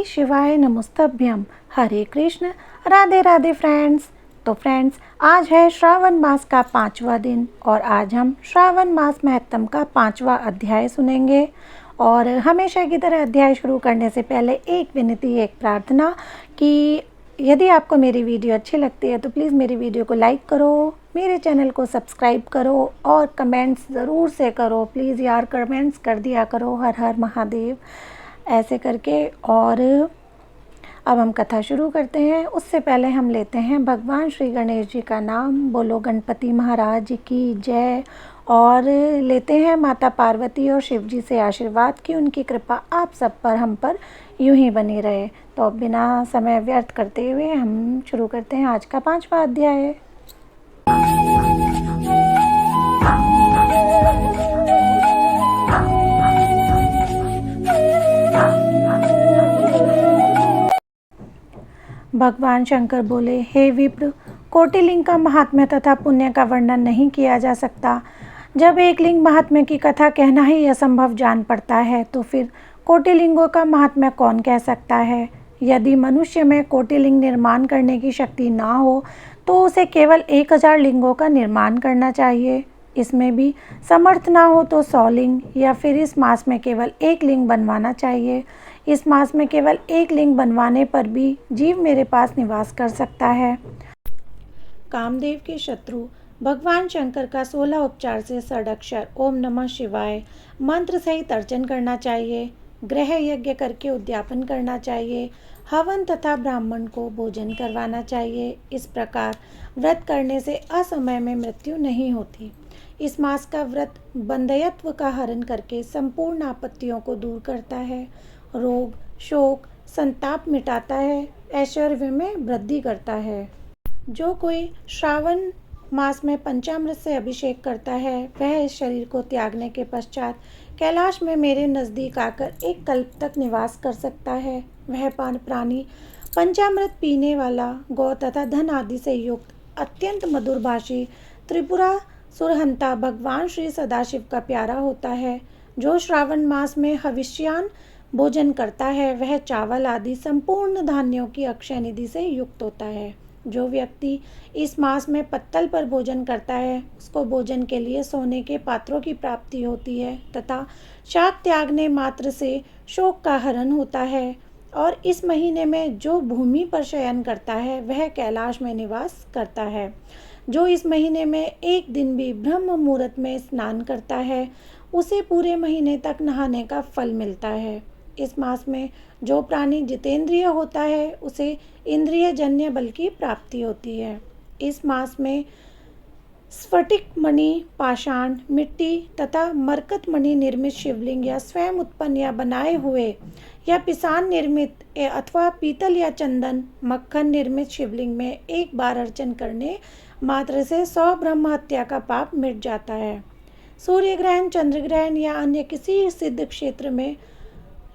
शिवाय नमस्तभ्यम। हरे कृष्ण, राधे राधे फ्रेंड्स। तो फ्रेंड्स, आज है श्रावण मास का 5वां दिन और आज हम श्रावण मास महत्तम का 5वां अध्याय सुनेंगे। और हमेशा की तरह अध्याय शुरू करने से पहले एक विनती, एक प्रार्थना कि यदि आपको मेरी वीडियो अच्छी लगती है तो प्लीज़ मेरी वीडियो को लाइक करो, मेरे चैनल को सब्सक्राइब करो और कमेंट्स ज़रूर से करो। प्लीज़ यार, कमेंट्स कर दिया करो, हर हर महादेव ऐसे करके। और अब हम कथा शुरू करते हैं। उससे पहले हम लेते हैं भगवान श्री गणेश जी का नाम। बोलो गणपति महाराज की जय। और लेते हैं माता पार्वती और शिव जी से आशीर्वाद कि उनकी कृपा आप सब पर, हम पर यूं ही बनी रहे। तो अब बिना समय व्यर्थ करते हुए हम शुरू करते हैं आज का 5वां अध्याय। भगवान शंकर बोले, हे विप्र, कोटिलिंग का महात्म्य तथा पुण्य का वर्णन नहीं किया जा सकता। जब एक लिंग महात्म्य की कथा कहना ही असंभव जान पड़ता है तो फिर कोटिलिंगों का महात्म्य कौन कह सकता है। यदि मनुष्य में कोटिलिंग निर्माण करने की शक्ति ना हो तो उसे केवल 1000 लिंगों का निर्माण करना चाहिए। इसमें भी समर्थ ना हो तो 100 लिंग, या फिर इस मास में केवल 1 लिंग बनवाना चाहिए। इस मास में केवल 1 लिंग बनवाने पर भी जीव मेरे पास निवास कर सकता है। कामदेव के शत्रु भगवान शंकर का 16 उपचार से षडक्षर ओम नमः शिवाय मंत्र सहित अर्चन करना चाहिए। ग्रह यज्ञ करके उद्यापन करना चाहिए। हवन तथा ब्राह्मण को भोजन करवाना चाहिए। इस प्रकार व्रत करने से असमय में मृत्यु नहीं होती। इस मास का व्रत बंधयत्व का हरण करके संपूर्ण आपत्तियों को दूर करता है। रोग, शोक, संताप मिटाता है। ऐश्वर्य में वृद्धि करता है। जो कोई श्रावण मास में पंचामृत से अभिषेक करता है वह इस शरीर को त्यागने के पश्चात कैलाश में मेरे नज़दीक आकर 1 कल्प तक निवास कर सकता है। वह प्राणी पंचामृत पीने वाला, गौ तथा धन आदि से युक्त, अत्यंत मधुरभाषी, त्रिपुरा सुरहंता भगवान श्री सदाशिव का प्यारा होता है। जो श्रावण मास में हविष्यान भोजन करता है वह चावल आदि संपूर्ण धान्यों की अक्षय निधि से युक्त होता है। जो व्यक्ति इस मास में पत्तल पर भोजन करता है उसको भोजन के लिए सोने के पात्रों की प्राप्ति होती है तथा शाक त्यागने मात्र से शोक का हरण होता है। और इस महीने में जो भूमि पर शयन करता है वह कैलाश में निवास करता है। जो इस महीने में एक दिन भी ब्रह्म मुहूर्त में स्नान करता है उसे पूरे महीने तक नहाने का फल मिलता है। इस मास में जो प्राणी जितेंद्रिय होता है उसे इंद्रिय जन्य बल की प्राप्ति होती है। इस मास में स्फटिक मणि, पाषाण, मिट्टी तथा मरकत मणि निर्मित शिवलिंग या स्वयं उत्पन्न या बनाए हुए या पिसान निर्मित अथवा पीतल या चंदन, मक्खन निर्मित शिवलिंग में 1 बार अर्चन करने मात्र से 100 ब्रह्म हत्या का पाप मिट जाता है। सूर्य ग्रहण, चंद्र ग्रहण या अन्य किसी सिद्ध क्षेत्र में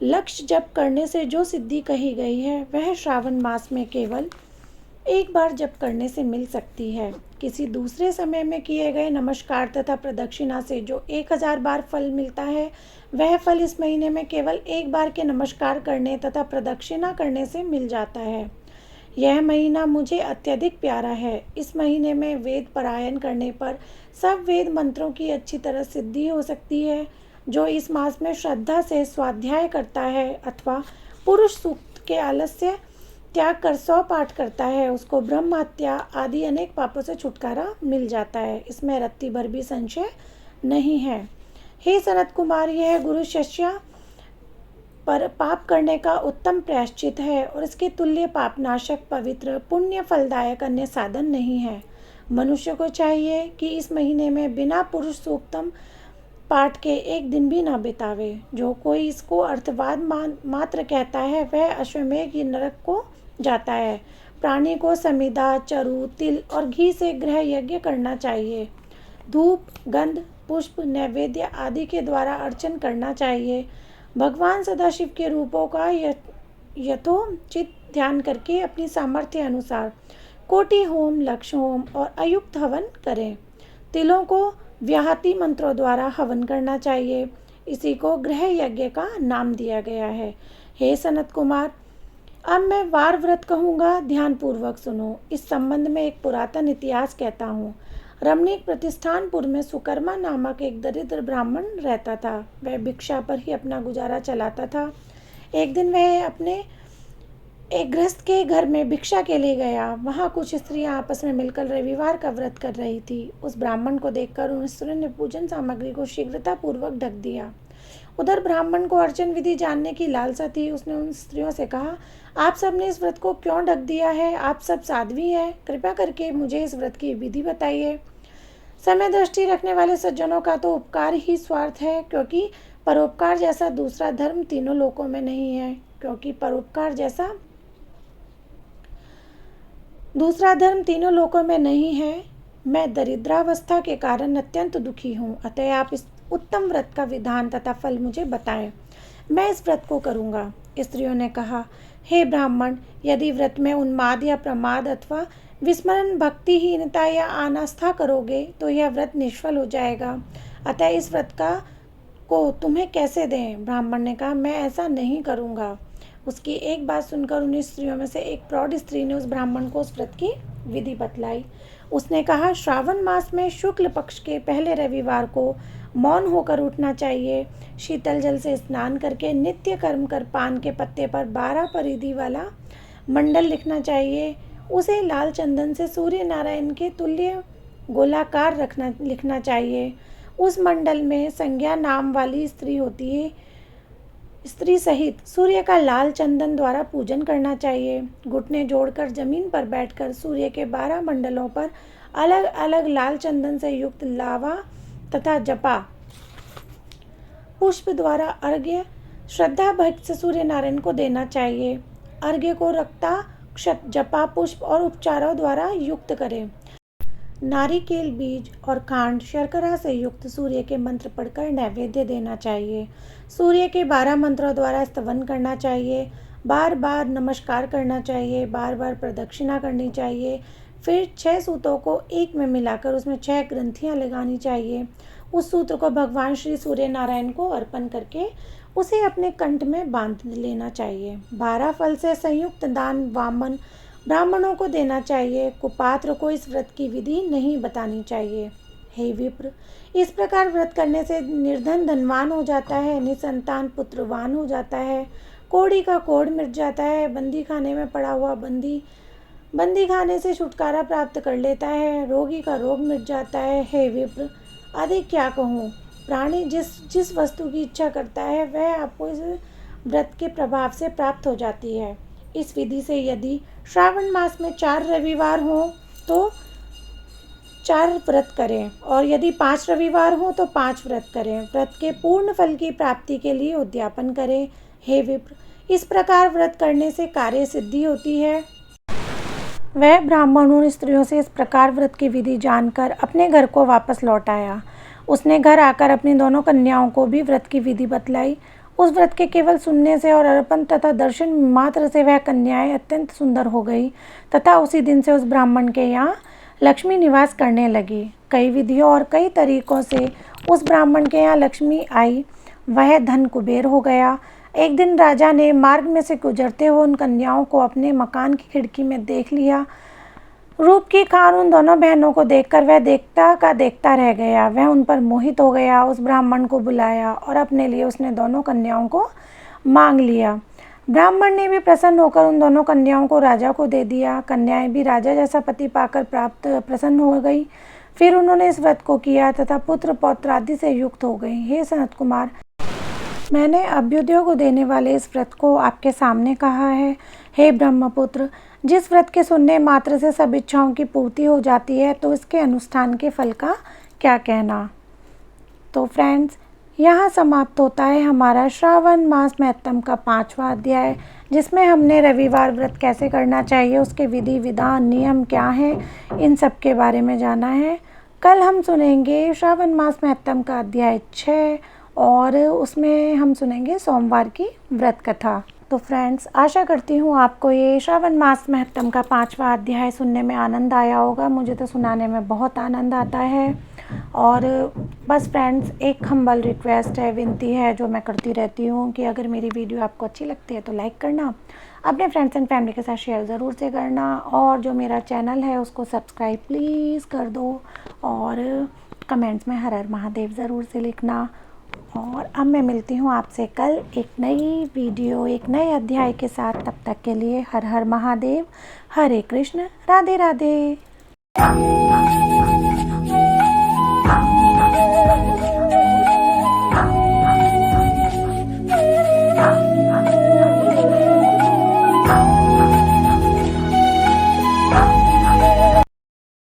लक्ष्य जप करने से जो सिद्धि कही गई है वह श्रावण मास में केवल 1 बार जप करने से मिल सकती है। किसी दूसरे समय में किए गए नमस्कार तथा प्रदक्षिणा से जो 1000 बार फल मिलता है वह फल इस महीने में केवल 1 बार के नमस्कार करने तथा प्रदक्षिणा करने से मिल जाता है। यह महीना मुझे अत्यधिक प्यारा है। इस महीने में वेद पारायण करने पर सब वेद मंत्रों की अच्छी तरह सिद्धि हो सकती है। जो इस मास में श्रद्धा से स्वाध्याय करता है अथवा पुरुष सूक्त के आलस्य त्याग कर 100 पाठ करता है उसको ब्रह्म हत्या आदि अनेक पापों से छुटकारा मिल जाता है। इसमें रत्ती भर भी संशय नहीं है। हे सनत कुमार, यह गुरु शिष्य पर पाप करने का उत्तम प्रायश्चित है और इसके तुल्य पापनाशक, पवित्र, पुण्य फलदायक अन्य साधन नहीं है। मनुष्य को चाहिए कि इस महीने में बिना पुरुष सूक्तम पाठ के 1 दिन भी न बितावे। जो कोई इसको अर्थवाद मात्र कहता है वह अश्वमेघ नरक को जाता है। प्राणी को समिधा, चरु, तिल और घी से गृह यज्ञ करना चाहिए। धूप, गंध, पुष्प, नैवेद्य आदि के द्वारा अर्चन करना चाहिए। भगवान सदाशिव के रूपों का यथोचित ध्यान करके अपनी सामर्थ्य अनुसार कोटि होम, लक्ष होम और अयुक्त हवन करें। तिलों को व्याहति मंत्रों द्वारा हवन करना चाहिए। इसी को गृह यज्ञ का नाम दिया गया है। हे सनत कुमार, अब मैं वार व्रत कहूँगा, ध्यानपूर्वक सुनो। इस संबंध में एक पुरातन इतिहास कहता हूँ। रमणीक प्रतिष्ठानपुर में सुकर्मा नामक एक दरिद्र ब्राह्मण रहता था। वह भिक्षा पर ही अपना गुजारा चलाता था। एक दिन वह अपने एक गृहस्थ के घर में भिक्षा के लिए गया। वहाँ कुछ स्त्रियां आपस में मिलकर रविवार का व्रत कर रही थी। उस ब्राह्मण को देखकर उन स्त्रियों ने पूजन सामग्री को शीघ्रतापूर्वक ढक दिया। उधर ब्राह्मण को अर्चन विधि जानने की लालसा थी। उसने उन स्त्रियों से कहा, आप सब ने इस व्रत को क्यों ढक दिया है? आप सब साध्वी हैं, कृपया करके मुझे इस व्रत की विधि बताइए। समय दृष्टि रखने वाले सज्जनों का तो उपकार ही स्वार्थ है, क्योंकि परोपकार जैसा दूसरा धर्म तीनों लोकों में नहीं है। क्योंकि परोपकार जैसा दूसरा धर्म तीनों लोकों में नहीं है। मैं दरिद्रावस्था के कारण अत्यंत दुखी हूँ, अतः आप इस उत्तम व्रत का विधान तथा फल मुझे बताएं। मैं इस व्रत को करूँगा। स्त्रियों ने कहा, हे ब्राह्मण, यदि व्रत में उन्माद या प्रमाद अथवा विस्मरण, भक्तिहीनता या अनास्था करोगे तो यह व्रत निष्फल हो जाएगा। अतः इस व्रत को तुम्हें कैसे दें? ब्राह्मण ने कहा, मैं ऐसा नहीं करूँगा। उसकी एक बात सुनकर उन स्त्रियों में से एक प्रौढ़ स्त्री ने उस ब्राह्मण को उस व्रत की विधि बतलाई। उसने कहा, श्रावण मास में शुक्ल पक्ष के पहले रविवार को मौन होकर उठना चाहिए। शीतल जल से स्नान करके नित्य कर्म कर पान के पत्ते पर 12 परिधि वाला मंडल लिखना चाहिए। उसे लाल चंदन से सूर्य नारायण के तुल्य गोलाकार लिखना चाहिए। उस मंडल में संज्ञा नाम वाली स्त्री होती है, स्त्री सहित सूर्य का लाल चंदन द्वारा पूजन करना चाहिए। घुटने जोड़कर जमीन पर बैठकर सूर्य के 12 मंडलों पर अलग अलग लाल चंदन से युक्त लावा तथा जपा पुष्प द्वारा अर्घ्य श्रद्धा भक्ति से सूर्य नारायण को देना चाहिए। अर्घ्य को रक्ता, जपा पुष्प और उपचारों द्वारा युक्त करें। नारिकेल बीज और खांड शर्करा से युक्त सूर्य के मंत्र पढ़कर नैवेद्य देना चाहिए। सूर्य के 12 मंत्रों द्वारा स्तवन करना चाहिए। बार बार नमस्कार करना चाहिए। बार बार प्रदक्षिणा करनी चाहिए। फिर 6 सूतों को एक में मिलाकर उसमें 6 ग्रंथियां लगानी चाहिए। उस सूत्र को भगवान श्री सूर्य नारायण को अर्पण करके उसे अपने कंठ में बांध लेना चाहिए। 12 फल से संयुक्त दान वामन ब्राह्मणों को देना चाहिए। कुपात्र को इस व्रत की विधि नहीं बतानी चाहिए। हे विप्र, इस प्रकार व्रत करने से निर्धन धनवान हो जाता है, निसंतान पुत्रवान हो जाता है, कोढ़ी का कोढ़ मिट जाता है, बंदी खाने में पड़ा हुआ बंदी खाने से छुटकारा प्राप्त कर लेता है, रोगी का रोग मिट जाता है। हे विप्र, अधिक क्या कहूँ, प्राणी जिस वस्तु की इच्छा करता है वह आपको इस व्रत के प्रभाव से प्राप्त हो जाती है। इस विधि से यदि श्रावण मास में 4 रविवार हों तो 4 व्रत करें, और यदि 5 रविवार हों तो 5 व्रत करें। व्रत के पूर्ण फल की प्राप्ति के लिए उद्यापन करें। हे विप्र, इस प्रकार व्रत करने से कार्य सिद्धि होती है। वह ब्राह्मण उन स्त्रियों से इस प्रकार व्रत की विधि जानकर अपने घर को वापस लौट आया। उसने घर आकर अपनी दोनों कन्याओं को भी व्रत की विधि बतलाई। उस व्रत के केवल सुनने से और अर्पण तथा दर्शन मात्र से वह कन्याएं अत्यंत सुंदर हो गई तथा उसी दिन से उस ब्राह्मण के यहाँ लक्ष्मी निवास करने लगी। कई विधियों और कई तरीकों से उस ब्राह्मण के यहाँ लक्ष्मी आई। वह धन कुबेर हो गया। एक दिन राजा ने मार्ग में से गुजरते हुए उन कन्याओं को अपने मकान की खिड़की में देख लिया। रूप की खान उन दोनों बहनों को देखकर वह देखता का देखता रह गया। वह उन पर मोहित हो गया। उस ब्राह्मण को बुलाया और अपने लिए उसने दोनों कन्याओं को मांग लिया। ब्राह्मण ने भी प्रसन्न होकर उन दोनों कन्याओं को राजा को दे दिया। कन्याएं भी राजा जैसा पति पाकर प्रसन्न हो गई। फिर उन्होंने इस व्रत को किया तथा पुत्र पौत्र आदि से युक्त हो गई। हे सनत कुमार, मैंने अभ्युदय को देने वाले इस व्रत को आपके सामने कहा है। हे ब्रह्मपुत्र, जिस व्रत के सुनने मात्र से सब इच्छाओं की पूर्ति हो जाती है, तो इसके अनुष्ठान के फल का क्या कहना। तो फ्रेंड्स, यहाँ समाप्त होता है हमारा श्रावण मास महत्तम का 5वां अध्याय, जिसमें हमने रविवार व्रत कैसे करना चाहिए, उसके विधि विधान नियम क्या हैं, इन सब के बारे में जाना है। कल हम सुनेंगे श्रावण मास महत्तम का अध्याय 6 और उसमें हम सुनेंगे सोमवार की व्रत कथा। तो फ्रेंड्स, आशा करती हूँ आपको ये श्रावण मास महत्तम का 5वां अध्याय सुनने में आनंद आया होगा। मुझे तो सुनाने में बहुत आनंद आता है। और बस फ्रेंड्स, एक हम्बल रिक्वेस्ट है, विनती है जो मैं करती रहती हूँ कि अगर मेरी वीडियो आपको अच्छी लगती है तो लाइक करना, अपने फ्रेंड्स एंड फैमिली के साथ शेयर ज़रूर से करना, और जो मेरा चैनल है उसको सब्सक्राइब प्लीज़ कर दो, और कमेंट्स में हर हर महादेव ज़रूर से लिखना। और अब मैं मिलती हूँ आपसे कल एक नई वीडियो, एक नए अध्याय के साथ। तब तक के लिए हर हर महादेव, हरे कृष्ण, राधे राधे।